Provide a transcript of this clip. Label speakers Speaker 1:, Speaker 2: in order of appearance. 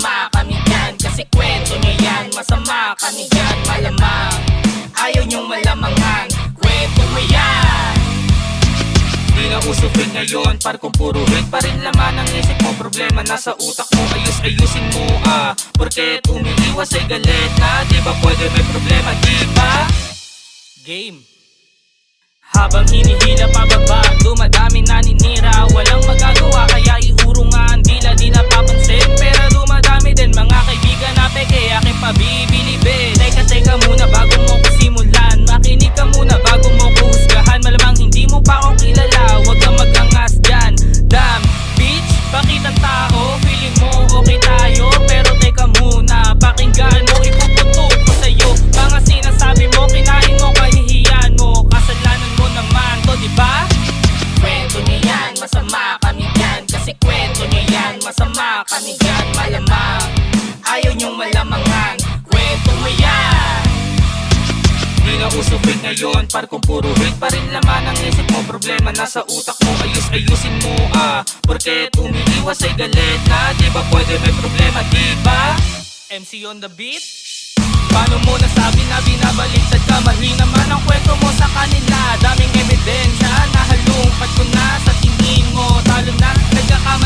Speaker 1: masama kami dyan. Kasi kwento nyo yan, masama kami dyan. Malamang, ayaw nyong malamangan, kwento mo yan. Di na usupin ngayon, par kung puro hate pa rin laman ang isip mo. Problema nasa utak mo, ayusin mo Porket umiiwas ay galit na, di ba pwede may problema, di ba? Game. Habang hinihila pababa, dumadami naninira. Walang magagawa kaya iurungan, dila di napapansin. Pero dumadami din mga kaibigan na peke aking pabibilibin. Teka muna bago mo ko simulan, makinig ka muna bago mo ko husgahan. Malamang hindi mo pa ako kilala, huwag kang mag-angas dyan. Damn, bitch, bakit ang tao? Feeling mo okay tayo, pero teka muna, pakinggan mo, ipuputok ko sa'yo. Mga sinasabi mo, kinain mo, kahihiyan mo, kasalanan mo naman to, diba? Kwento niya yan, masama kami dyan. Kasi kwento niya yan, masama kami dyan. Malamang, ayaw niyong malamangan, kwento mo yan. Di na usupin ngayon, par kung puro hate pa rin laman ang isip mo. Problema nasa utak mo, ayusin mo Porket umiiwas ay galit na, di ba pwede may problema, di ba? MC on the beat. Paano mo nasabi na binabaliktad ka? Mali naman ang kwento mo sa kanila. Daming ebidensya na halungkat ko na sa tingin mo. Talo na, nagkakamali